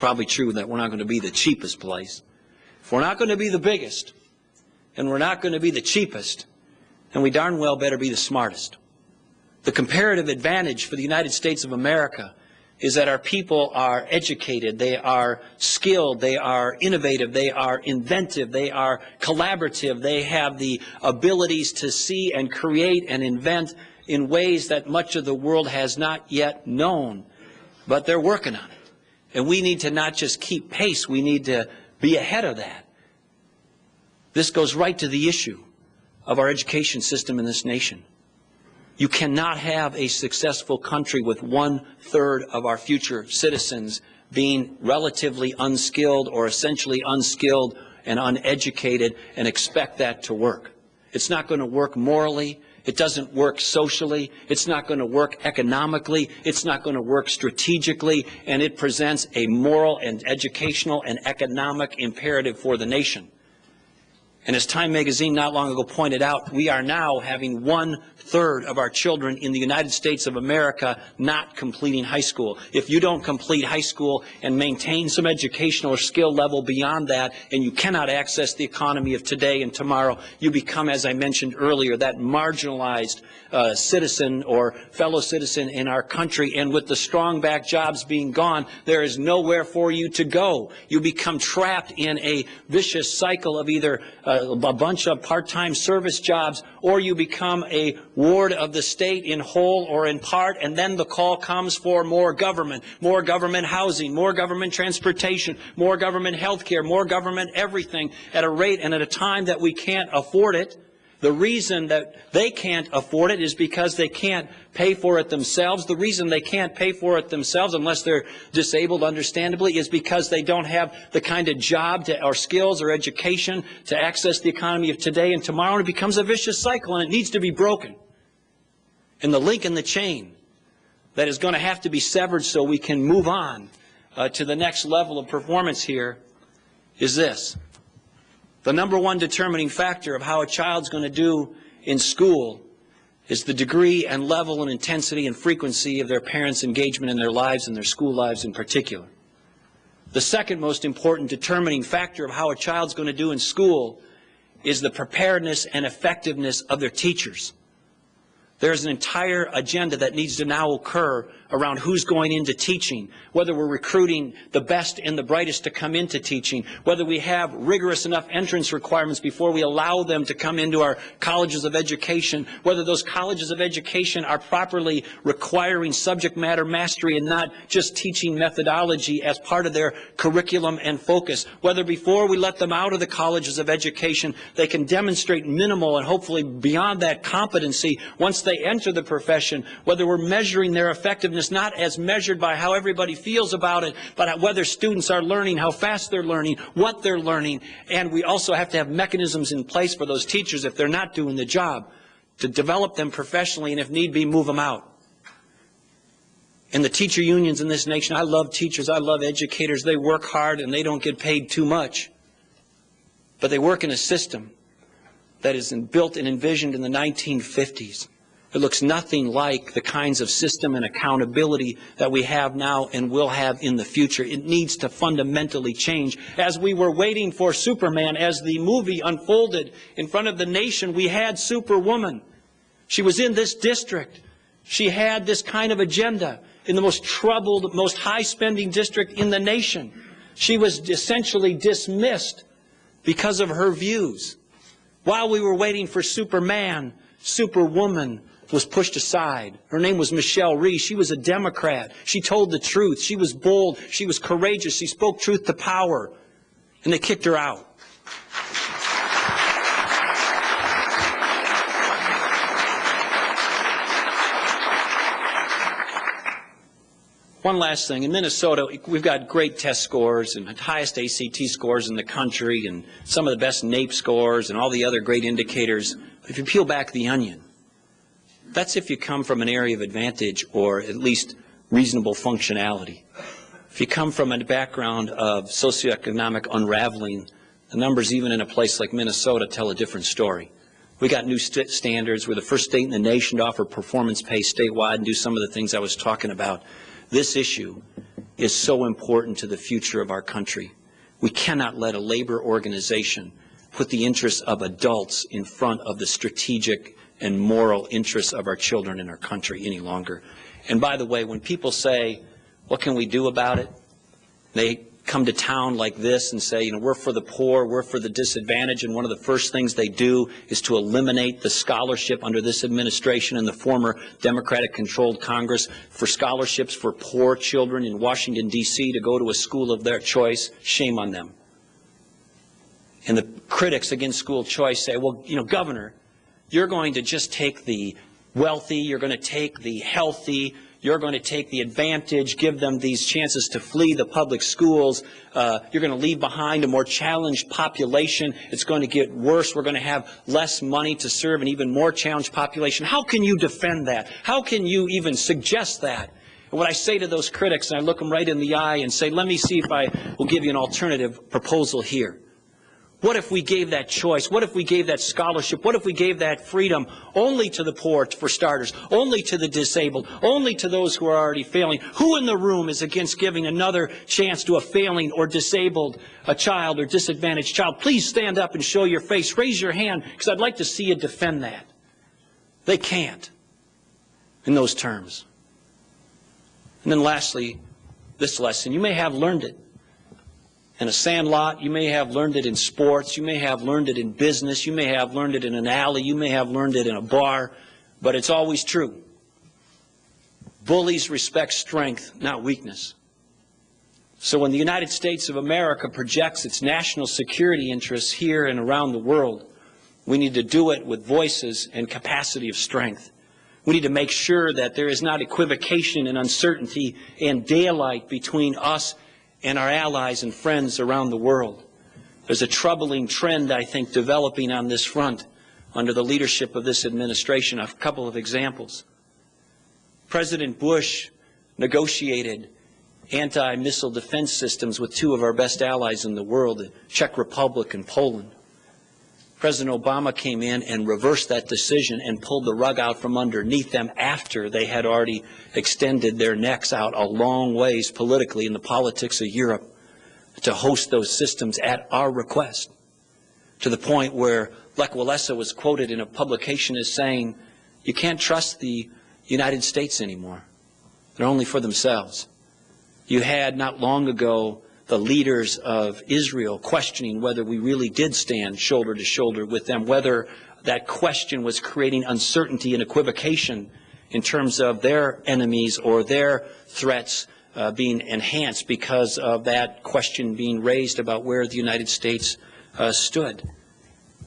Probably true that we're not going to be the cheapest place. If we're not going to be the biggest, and we're not going to be the cheapest, then we darn well better be the smartest. The comparative advantage for the United States of America is that our people are educated, they are skilled, they are innovative, they are inventive, they are collaborative, they have the abilities to see and create and invent in ways that much of the world has not yet known, but they're working on it. And we need to not just keep pace, we need to be ahead of that. This goes right to the issue of our education system in this nation. You cannot have a successful country with 1/3 of our future citizens being relatively unskilled or essentially unskilled and uneducated and expect that to work. It's not going to work morally. It doesn't work socially. It's not going to work economically. It's not going to work strategically. And it presents a moral and educational and economic imperative for the nation. And as Time magazine not long ago pointed out, we are now having 1/3 of our children in the United States of America not completing high school. If you don't complete high school and maintain some educational or skill level beyond that, and you cannot access the economy of today and tomorrow, you become, as I mentioned earlier, that marginalized citizen or fellow citizen in our country. And with the strong back jobs being gone, there is nowhere for you to go. You become trapped in a vicious cycle of either a bunch of part-time service jobs, or you become a ward of the state in whole or in part, and then the call comes for more government housing, more government transportation, more government health care, more government everything at a rate and at a time that we can't afford it. The reason that they can't afford it is because they can't pay for it themselves. The reason they can't pay for it themselves, unless they're disabled, understandably, is because they don't have the kind of job or skills or education to access the economy of today and tomorrow. And it becomes a vicious cycle, and it needs to be broken. And the link in the chain that is going to have to be severed so we can move on to the next level of performance here is this. The number one determining factor of how a child's going to do in school is the degree and level and intensity and frequency of their parents' engagement in their lives and their school lives in particular. The second most important determining factor of how a child's going to do in school is the preparedness and effectiveness of their teachers. There's an entire agenda that needs to now occur around who's going into teaching, whether we're recruiting the best and the brightest to come into teaching, whether we have rigorous enough entrance requirements before we allow them to come into our colleges of education, whether those colleges of education are properly requiring subject matter mastery and not just teaching methodology as part of their curriculum and focus, whether before we let them out of the colleges of education they can demonstrate minimal and hopefully beyond that competency once they enter the profession, whether we're measuring their effectiveness not as measured by how everybody feels about it, but whether students are learning, how fast they're learning, what they're learning. And we also have to have mechanisms in place for those teachers, if they're not doing the job, to develop them professionally and if need be, move them out. And the teacher unions in this nation, I love teachers, I love educators, they work hard and they don't get paid too much. But they work in a system that is built and envisioned in the 1950s. It looks nothing like the kinds of system and accountability that we have now and will have in the future. It needs to fundamentally change. As we were waiting for Superman, as the movie unfolded in front of the nation, we had Superwoman. She was in this district. She had this kind of agenda in the most troubled, most high-spending district in the nation. She was essentially dismissed because of her views. While we were waiting for Superman, Superwoman was pushed aside. Her name was Michelle Reese. She was a Democrat. She told the truth. She was bold. She was courageous. She spoke truth to power. And they kicked her out. One last thing. In Minnesota, we've got great test scores and highest ACT scores in the country and some of the best NAEP scores and all the other great indicators. But if you peel back the onion, that's if you come from an area of advantage or at least reasonable functionality. If you come from a background of socioeconomic unraveling, the numbers even in a place like Minnesota tell a different story. We got new standards. We're the first state in the nation to offer performance pay statewide and do some of the things I was talking about. This issue is so important to the future of our country. We cannot let a labor organization put the interests of adults in front of the strategic and moral interests of our children in our country any longer. And by the way, when people say, what can we do about it? They come to town like this and say, we're for the poor, we're for the disadvantaged, and one of the first things they do is to eliminate the scholarship under this administration and the former Democratic-controlled Congress for scholarships for poor children in Washington, D.C. to go to a school of their choice. Shame on them. And the critics against school choice say, well, Governor, you're going to just take the wealthy, you're going to take the healthy, you're going to take the advantage, give them these chances to flee the public schools. You're going to leave behind a more challenged population. It's going to get worse. We're going to have less money to serve an even more challenged population. How can you defend that? How can you even suggest that? And what I say to those critics, and I look them right in the eye and say, let me see if I will give you an alternative proposal here. What if we gave that choice? What if we gave that scholarship? What if we gave that freedom only to the poor, for starters, only to the disabled, only to those who are already failing? Who in the room is against giving another chance to a failing or disabled child or disadvantaged child? Please stand up and show your face. Raise your hand, because I'd like to see you defend that. They can't in those terms. And then lastly, this lesson. You may have learned it in a sandlot, you may have learned it in sports, you may have learned it in business, you may have learned it in an alley, you may have learned it in a bar, but it's always true. Bullies respect strength, not weakness. So when the United States of America projects its national security interests here and around the world, we need to do it with voices and capacity of strength. We need to make sure that there is not equivocation and uncertainty and daylight between us and our allies and friends around the world. There's a troubling trend, I think, developing on this front under the leadership of this administration. A couple of examples. President Bush negotiated anti-missile defense systems with two of our best allies in the world, the Czech Republic and Poland. President Obama came in and reversed that decision and pulled the rug out from underneath them after they had already extended their necks out a long ways politically in the politics of Europe to host those systems at our request, to the point where Lech Walesa was quoted in a publication as saying, you can't trust the United States anymore. They're only for themselves. You had not long ago the leaders of Israel questioning whether we really did stand shoulder to shoulder with them, whether that question was creating uncertainty and equivocation in terms of their enemies or their threats being enhanced because of that question being raised about where the United States stood.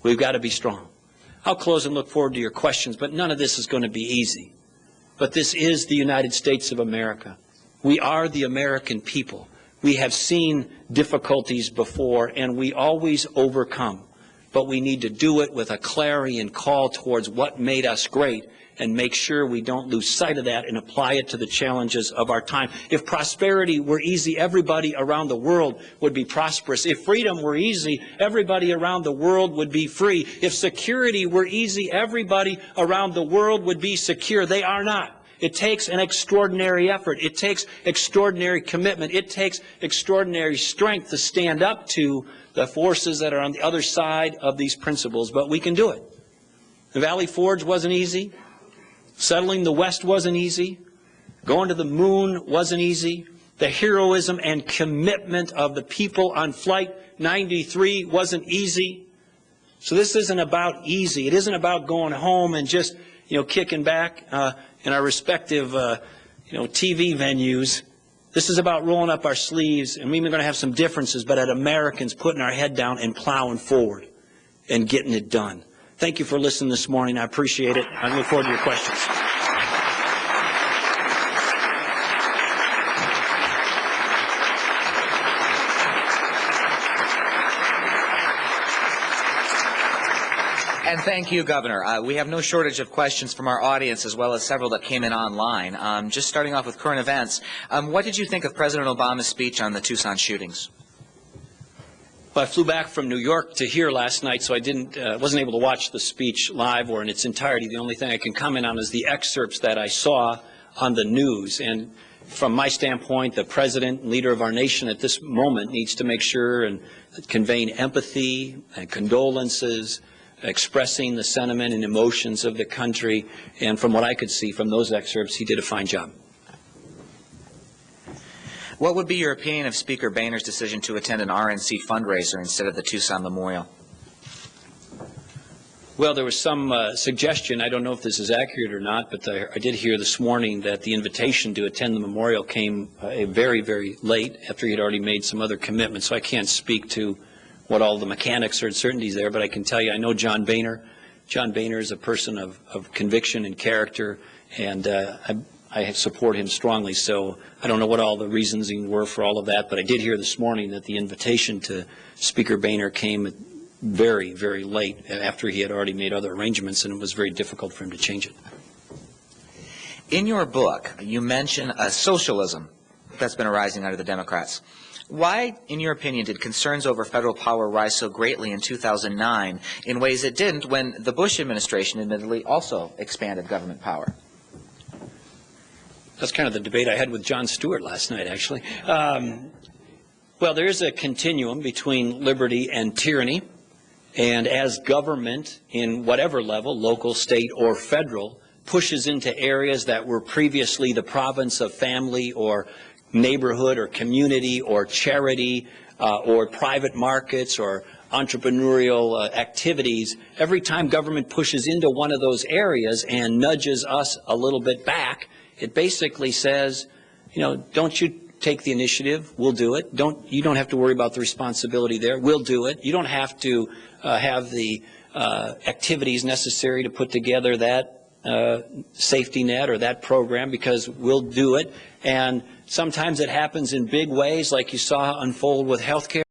We've got to be strong. I'll close and look forward to your questions, but none of this is going to be easy. But this is the United States of America. We are the American people. We have seen difficulties before, and we always overcome. But we need to do it with a clarion call towards what made us great and make sure we don't lose sight of that and apply it to the challenges of our time. If prosperity were easy, everybody around the world would be prosperous. If freedom were easy, everybody around the world would be free. If security were easy, everybody around the world would be secure. They are not. It takes an extraordinary effort. It takes extraordinary commitment. It takes extraordinary strength to stand up to the forces that are on the other side of these principles, but we can do it. The Valley Forge wasn't easy. Settling the West wasn't easy. Going to the moon wasn't easy. The heroism and commitment of the people on Flight 93 wasn't easy. So this isn't about easy. It isn't about going home and just, kicking back in our respective, TV venues. This is about rolling up our sleeves, and we're going to have some differences, but as Americans putting our head down and plowing forward and getting it done. Thank you for listening this morning. I appreciate it. I look forward to your questions. And thank you, Governor. We have no shortage of questions from our audience, as well as several that came in online. Just starting off with current events, what did you think of President Obama's speech on the Tucson shootings? Well, I flew back from New York to here last night, so I wasn't able to watch the speech live or in its entirety. The only thing I can comment on is the excerpts that I saw on the news. And from my standpoint, the president and leader of our nation at this moment needs to make sure and conveying empathy and condolences, expressing the sentiment and emotions of the country. And from what I could see from those excerpts, he did a fine job. What would be your opinion of Speaker Boehner's decision to attend an RNC fundraiser instead of the Tucson Memorial? Well, there was some suggestion, I don't know if this is accurate or not, but I did hear this morning that the invitation to attend the memorial came very, very late after he had already made some other commitments. So I can't speak to what all the mechanics or uncertainties there, but I can tell you I know John Boehner. John Boehner is a person of conviction and character, and I support him strongly. So I don't know what all the reasoning were for all of that, but I did hear this morning that the invitation to Speaker Boehner came very, very late after he had already made other arrangements, and it was very difficult for him to change it. In your book, you mention a socialism that's been arising out of the Democrats. Why, in your opinion, did concerns over federal power rise so greatly in 2009 in ways it didn't when the Bush administration admittedly also expanded government power? That's kind of the debate I had with Jon Stewart last night, actually. Well, there is a continuum between liberty and tyranny. And as government, in whatever level, local, state, or federal, pushes into areas that were previously the province of family or neighborhood or community or charity or private markets or entrepreneurial activities, every time government pushes into one of those areas and nudges us a little bit back, it basically says, you know, don't you take the initiative, we'll do it. You don't have to worry about the responsibility there, we'll do it. You don't have to have the activities necessary to put together that safety net or that program because we'll do it. And sometimes it happens in big ways like you saw unfold with health care.